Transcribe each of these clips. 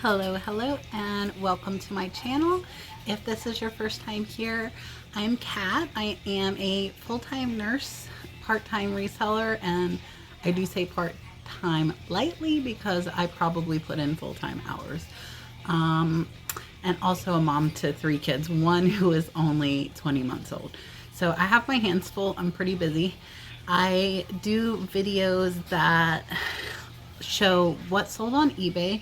Hello, and welcome to my channel. If this is your first time here, I'm Kat. I am a full-time nurse, part-time reseller, and I do say part-time lightly because I probably put in full-time hours. And also a mom to 3 kids, one who is only 20 months old. So I have my hands full. I'm pretty busy. I do videos that show what's sold on eBay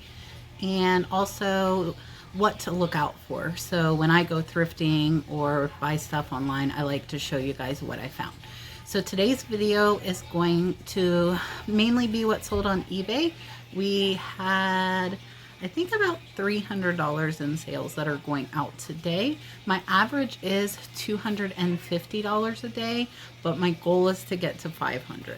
and also what to look out for. So when I go thrifting or buy stuff online, I like to show you guys what I found. So today's video is going to mainly be what sold on eBay. We had, I think, about $300 in sales that are going out today. My average is $250 a day, but my goal is to get to 500.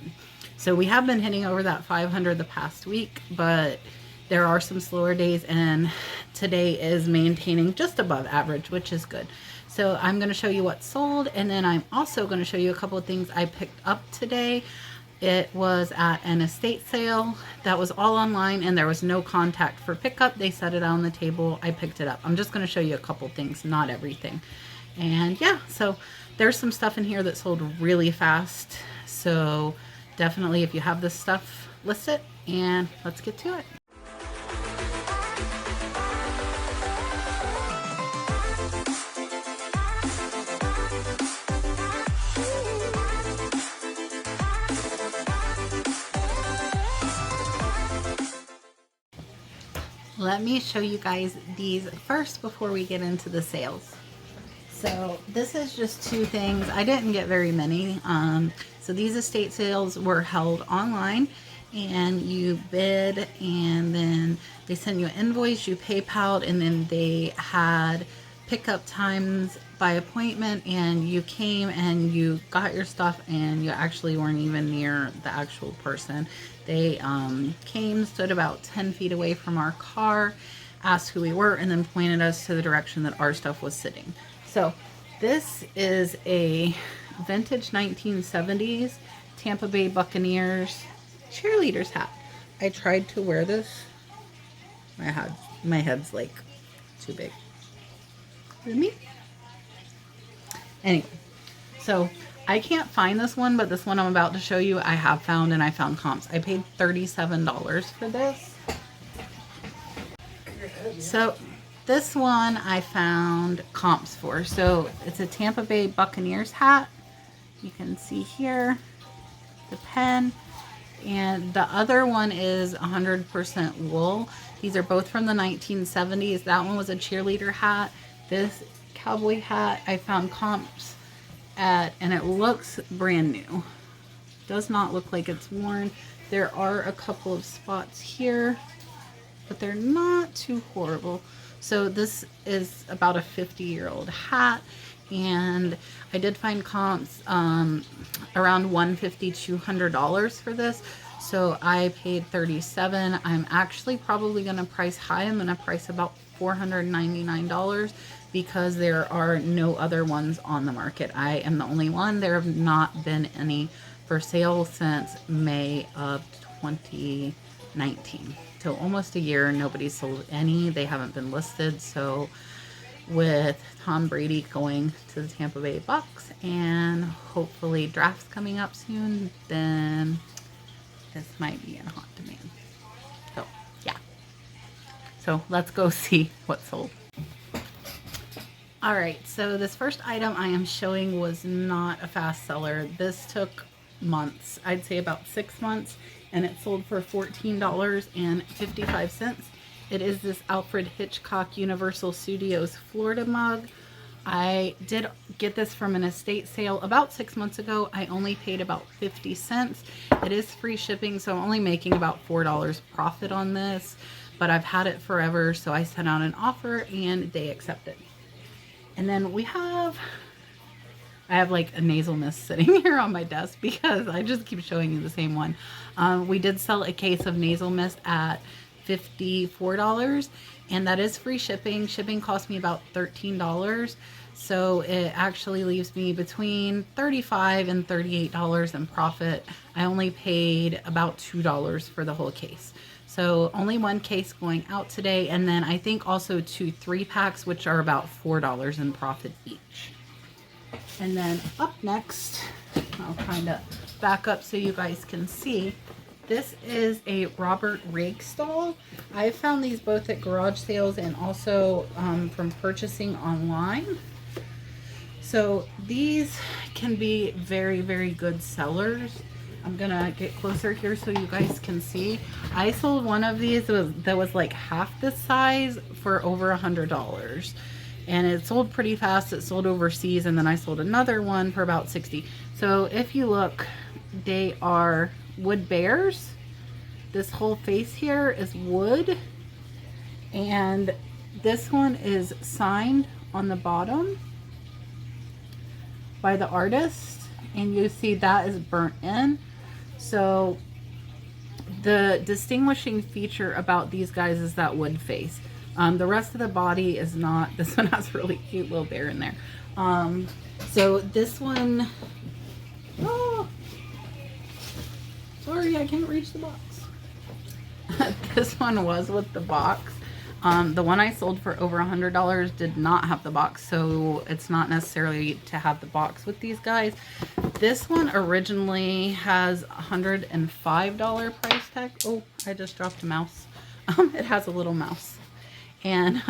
So we have been hitting over that 500 the past week, but there are some slower days, and today is maintaining just above average, which is good. So I'm going to show you what's sold, and then I'm also going to show you a couple of things I picked up today. It was at an estate sale that was all online, and there was no contact for pickup. They set it on the table. I picked it up. I'm just going to show you a couple things, not everything. And yeah, so there's some stuff in here that sold really fast. So definitely, if you have this stuff, list it, and let's get to it. Let me show you guys these first before we get into the sales. So this is just 2 things. I didn't get very many. So these estate sales were held online, and you bid, and then they send you an invoice, you PayPal, and then they had pickup times by appointment, and you came and you got your stuff, and you actually weren't even near the actual person. They came, stood about 10 feet away from our car, asked who we were, and then pointed us to the direction that our stuff was sitting. So this is a vintage 1970s Tampa Bay Buccaneers cheerleaders hat. I tried to wear this. My head's like too big for me. Anyway, so I can't find this one, but this one I'm about to show you I have found, and I found comps. I paid $37 for this. So this one I found comps for. So it's a Tampa Bay Buccaneers hat. You can see here the pen, and the other one is 100% wool. These are both from the 1970s. That one was a cheerleader hat. This cowboy hat I found comps at, and it looks brand new. Does not look like it's worn. There are a couple of spots here, but they're not too horrible. So this is about a 50-year-old hat, and I did find comps around $150, $200 for this. So I paid $37. I'm actually probably going to price high. I'm going to price about $499 because there are no other ones on the market. I am the only one. There have not been any for sale since May of 2019. So almost a year, nobody's sold any. They haven't been listed. So with Tom Brady going to the Tampa Bay Bucks and hopefully drafts coming up soon, then this might be in hot demand. So yeah. So let's go see what's sold. All right, so this first item I am showing was not a fast seller. This took months. I'd say about 6 months, and it sold for $14.55. It is this Alfred Hitchcock Universal Studios Florida mug. I did get this from an estate sale about 6 months ago. I only paid about 50 cents. It is free shipping, so I'm only making about $4 profit on this, but I've had it forever, so I sent out an offer and they accepted. And then I have like a nasal mist sitting here on my desk because I just keep showing you the same one. We did sell a case of nasal mist at $54, and that is free shipping. Shipping cost me about $13. So it actually leaves me between $35 and $38 in profit. I only paid about $2 for the whole case. So So only one case going out today, and then I think also 2 3-packs, which are about $4 in profit each. And then up next, I'll kind of back up so you guys can see. This is a Robert Rig stall. I found these both at garage sales and also from purchasing online. So these can be very, very good sellers. I'm gonna get closer here so you guys can see. I sold one of these that was like half this size for over $100. And it sold pretty fast. It sold overseas, and then I sold another one for about 60. So if you look, they are wood bears. This whole face here is wood, and this one is signed on the bottom by the artist, and you see that is burnt in. So the distinguishing feature about these guys is that wood face. The rest of the body is not. This one has a really cute little bear in there. So this one, oh, sorry, I can't reach the box. This one was with the box. The one I sold for over $100 did not have the box, so it's not necessarily to have the box with these guys. This one originally has $105 price tag. Oh, I just dropped a mouse. It has a little mouse. And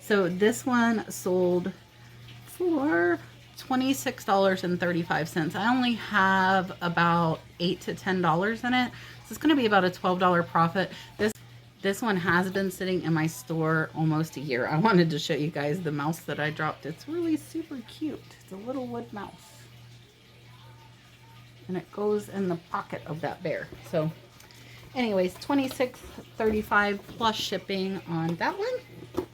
so this one sold for $26.35. I only have about $8 to $10 in it. So it's going to be about a $12 profit. This one has been sitting in my store almost a year. I wanted to show you guys the mouse that I dropped. It's really super cute. It's a little wood mouse. And it goes in the pocket of that bear. So anyways, $26.35 plus shipping on that one.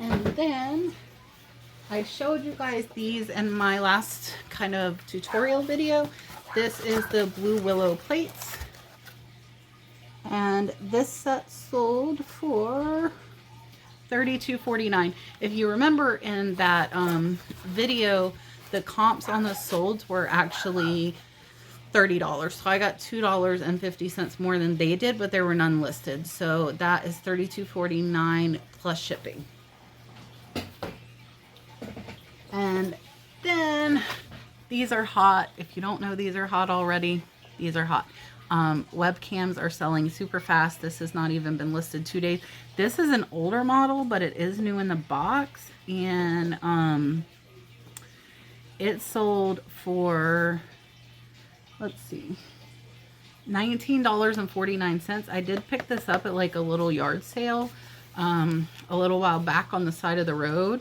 And then I showed you guys these in my last kind of tutorial video. This is the Blue Willow plates. And this set sold for $32.49. If you remember in that video, the comps on the solds were actually $30. So I got $2.50 more than they did, but there were none listed. So that is $32.49 plus shipping. And then these are hot. If you don't know, these are hot already. These are hot. Webcams are selling super fast. This has not even been listed 2 days. This is an older model, but it is new in the box. And it sold for, let's see, $19.49. I did pick this up at like a little yard sale a little while back on the side of the road.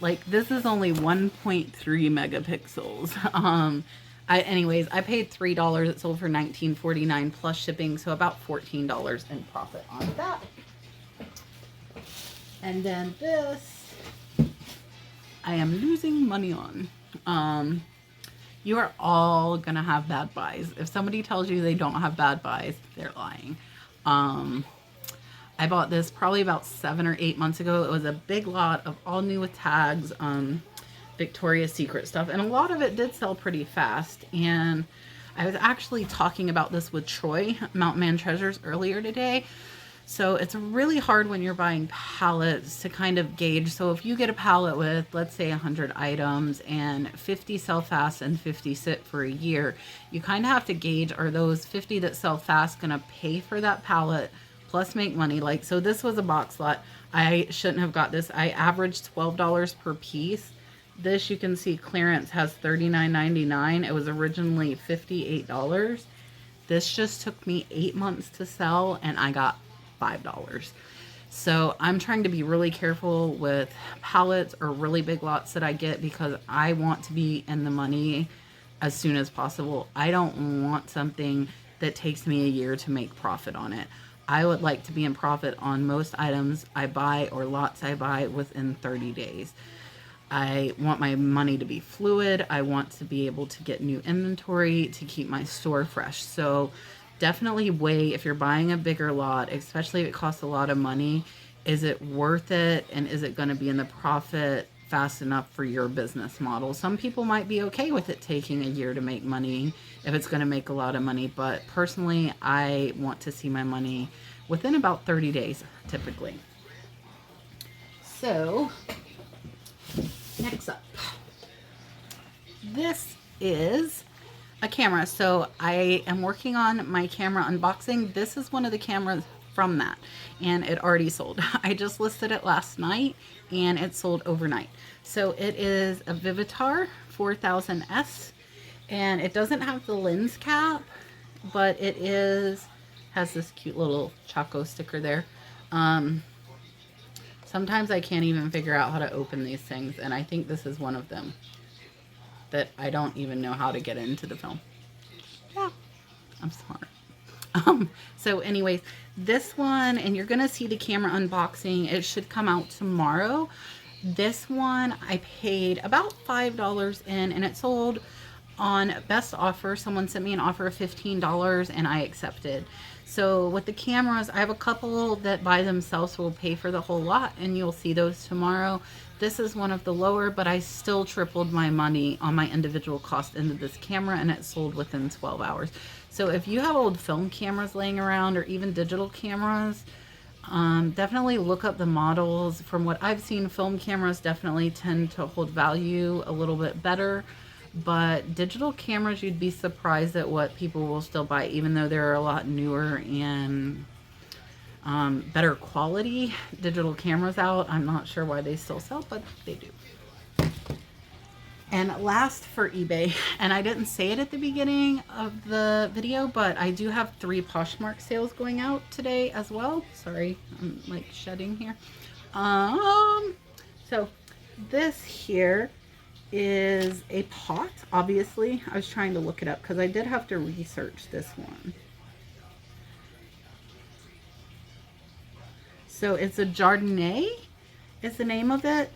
Like, this is only 1.3 megapixels. Anyways, I paid $3. It sold for $19.49 plus shipping, so about $14 in profit on that. And then this, I am losing money on. You are all gonna have bad buys. If somebody tells you they don't have bad buys, they're lying. I bought this probably about 7 or 8 months ago. It was a big lot of all new with tags, Victoria's Secret stuff, and a lot of it did sell pretty fast. And I was actually talking about this with Troy, Mountain Man Treasures, earlier today. So it's really hard when you're buying pallets to kind of gauge. So if you get a pallet with, let's say, 100 items and 50 sell fast and 50 sit for a year, you kind of have to gauge, are those 50 that sell fast going to pay for that pallet plus make money? Like, so this was a box lot. I shouldn't have got this. I averaged $12 per piece. This, you can see clearance has $39.99. It was originally $58. This just took me 8 months to sell, and I got $5. So I'm trying to be really careful with pallets or really big lots that I get, because I want to be in the money as soon as possible. I don't want something that takes me a year to make profit on it. I would like to be in profit on most items I buy or lots I buy within 30 days. I want my money to be fluid. I want to be able to get new inventory to keep my store fresh. So definitely weigh, if you're buying a bigger lot, especially if it costs a lot of money, is it worth it? And is it going to be in the profit fast enough for your business model. Some people might be okay with it taking a year to make money if it's going to make a lot of money, but personally, I want to see my money within about 30 days, typically. So, next up, this is a camera. So I am working on my camera unboxing. This is one of the cameras from that, and it already sold. I just listed it last night and it sold overnight. So it is a Vivitar 4000S, and it doesn't have the lens cap, but it has this cute little Choco sticker there. Sometimes I can't even figure out how to open these things, and I think this is one of them that I don't even know how to get into the film. Yeah, I'm smart. So anyways, this one, and you're gonna see the camera unboxing, it should come out tomorrow. This one I paid about $5 in, and it sold on best offer. Someone sent me an offer of $15 and I accepted. So with the cameras, I have a couple that by themselves will pay for the whole lot, and you'll see those tomorrow. This is one of the lower, but I still tripled my money on my individual cost into this camera, and it sold within 12 hours. So if you have old film cameras laying around or even digital cameras, definitely look up the models. From what I've seen, film cameras definitely tend to hold value a little bit better, but digital cameras, you'd be surprised at what people will still buy, even though there are a lot newer and better quality digital cameras out. I'm not sure why they still sell, but they do. And last for eBay, and I didn't say it at the beginning of the video, but I do have 3 Poshmark sales going out today as well. Sorry, I'm like shedding here. So this here is a pot. Obviously, I was trying to look it up because I did have to research this one. So it's a Jardinier is the name of it.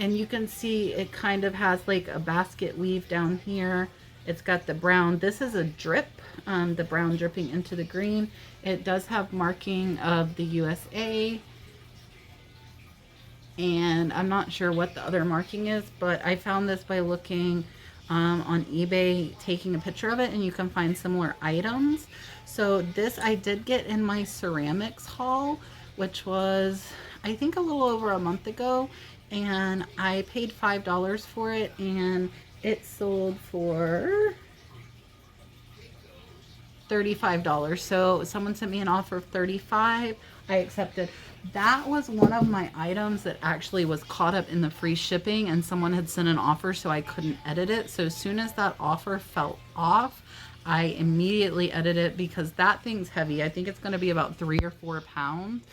And you can see it kind of has like a basket weave down here. It's got the brown. This is a drip, the brown dripping into the green. It does have marking of the USA. And I'm not sure what the other marking is, but I found this by looking on eBay, taking a picture of it, and you can find similar items. So this I did get in my ceramics haul, which was I think a little over a month ago, and I paid $5 for it, and it sold for $35. So someone sent me an offer of $35. I accepted. That was one of my items that actually was caught up in the free shipping, and someone had sent an offer, so I couldn't edit it. So as soon as that offer fell off, I immediately edited it because that thing's heavy. I think it's going to be about 3 or 4 pounds.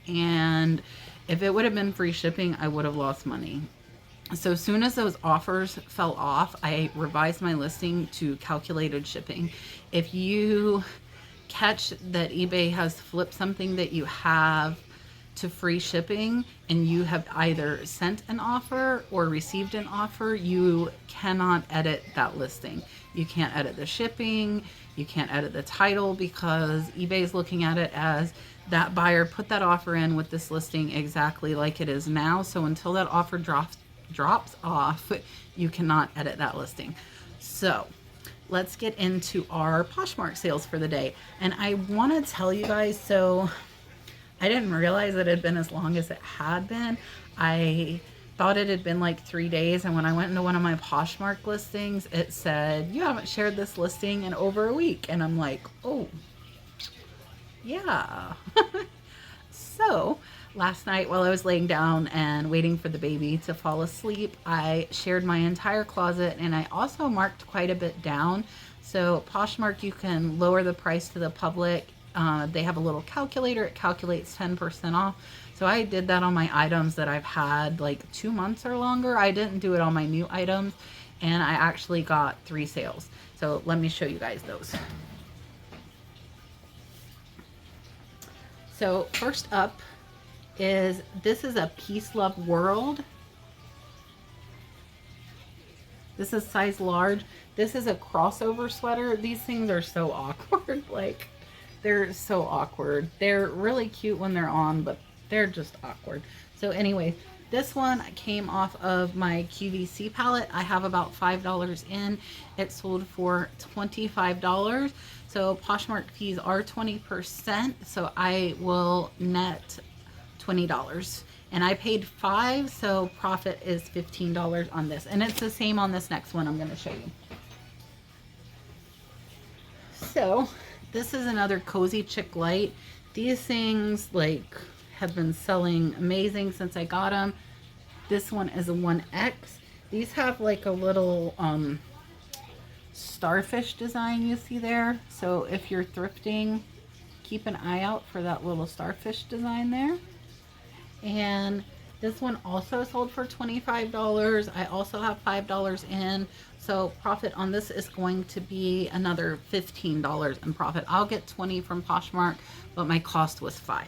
And if it would have been free shipping, I would have lost money. So as soon as those offers fell off, I revised my listing to calculated shipping. If you catch that eBay has flipped something that you have to free shipping and you have either sent an offer or received an offer, you cannot edit that listing. You can't edit the shipping, you can't edit the title, because eBay is looking at it as that buyer put that offer in with this listing exactly like it is now. So until that offer drops off, you cannot edit that listing. So let's get into our Poshmark sales for the day. And I want to tell you guys, so I didn't realize it had been as long as it had been. I thought it had been like 3 days, and when I went into one of my Poshmark listings, it said, you haven't shared this listing in over a week. And I'm like, oh, yeah. So last night while I was laying down and waiting for the baby to fall asleep, I shared my entire closet, and I also marked quite a bit down. So Poshmark, you can lower the price to the public. They have a little calculator. It calculates 10% off. So I did that on my items that I've had like 2 months or longer. I didn't do it on my new items, and I actually got 3 sales. So let me show you guys those. So first up is, this is a Peace Love World. This is size large. This is a crossover sweater. These things are so awkward. Like, they're so awkward. They're really cute when they're on, but they're just awkward. So anyway, This one came off of my QVC palette. I have about $5 in. It sold for $25. So Poshmark fees are 20%. So I will net $20. And I paid $5, so profit is $15 on this. And it's the same on this next one I'm going to show you. So this is another Cozy Chick Light. These things like have been selling amazing since I got them. This one is a 1X. These have like a little starfish design you see there. So if you're thrifting, keep an eye out for that little starfish design there. And this one also sold for $25. I also have $5 in. So profit on this is going to be another $15 in profit. I'll get 20 from Poshmark, but my cost was $5.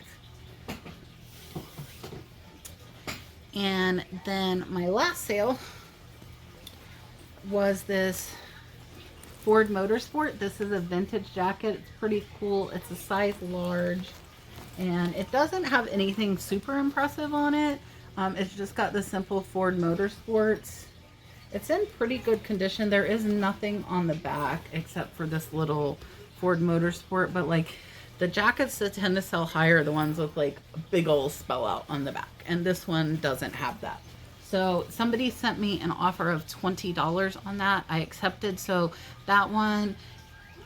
And then my last sale was this Ford Motorsport. This is a vintage jacket. It's pretty cool. It's a size large. And it doesn't have anything super impressive on it. It's just got the simple Ford Motorsports. It's in pretty good condition. There is nothing on the back except for this little Ford Motorsport. But like the jackets that tend to sell higher are the ones with like a big old spell out on the back. And this one doesn't have that. So somebody sent me an offer of $20 on that. I accepted. So that one,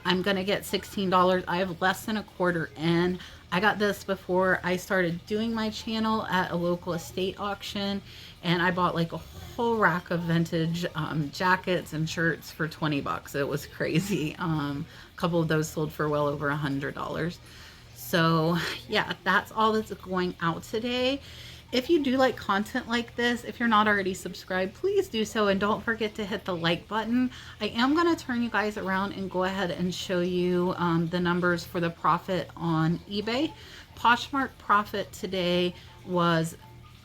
I'm going to get $16. I have less than a quarter in. I got this before I started doing my channel at a local estate auction, and I bought like a whole rack of vintage jackets and shirts for 20 bucks. It was crazy. A couple of those sold for well over $100. So yeah, that's all that's going out today. If you do like content like this, if you're not already subscribed, please do so, and don't forget to hit the like button. I am going to turn you guys around and go ahead and show you the numbers for the profit on eBay. Poshmark profit today was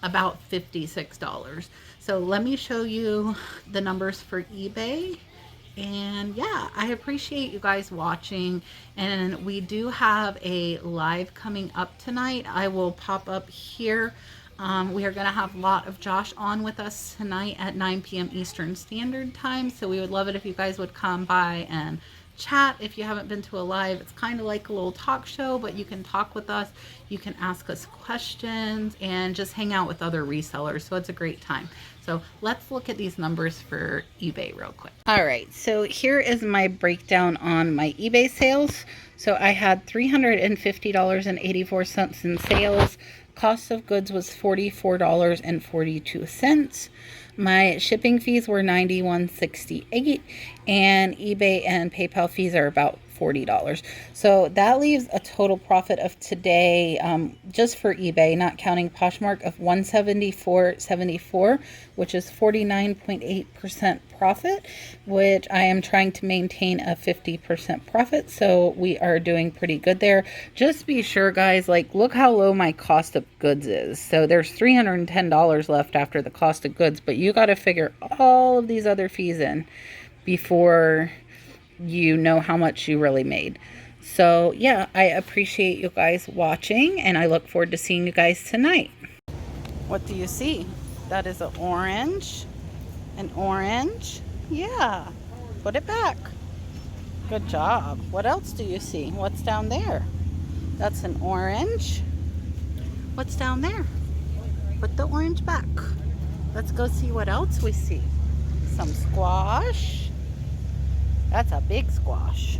about $56. So let me show you the numbers for eBay. And yeah, I appreciate you guys watching, and we do have a live coming up tonight. I will pop up here. We are going to have a lot of Josh on with us tonight at 9 p.m. Eastern Standard Time. So we would love it if you guys would come by and chat. If you haven't been to a live, it's kind of like a little talk show, but you can talk with us. You can ask us questions and just hang out with other resellers. So it's a great time. So let's look at these numbers for eBay real quick. All right, so here is my breakdown on my eBay sales. So I had $350.84 in sales. Cost of goods was $44.42. My shipping fees were $91.68, and eBay and PayPal fees are about $40. So that leaves a total profit of today, just for eBay, not counting Poshmark, of $174.74, which is 49.8% profit, which I am trying to maintain a 50% profit. So we are doing pretty good there. Just be sure, guys, like look how low my cost of goods is. So there's $310 left after the cost of goods, but you got to figure all of these other fees in before you know how much you really made. So yeah, I appreciate you guys watching, and I look forward to seeing you guys tonight. What do you see? That is an orange. An orange. Yeah, put it back. Good job. What else do you see? What's down there? That's an orange. What's down there? Put the orange back. Let's go see what else we see. Some squash. That's a big squash.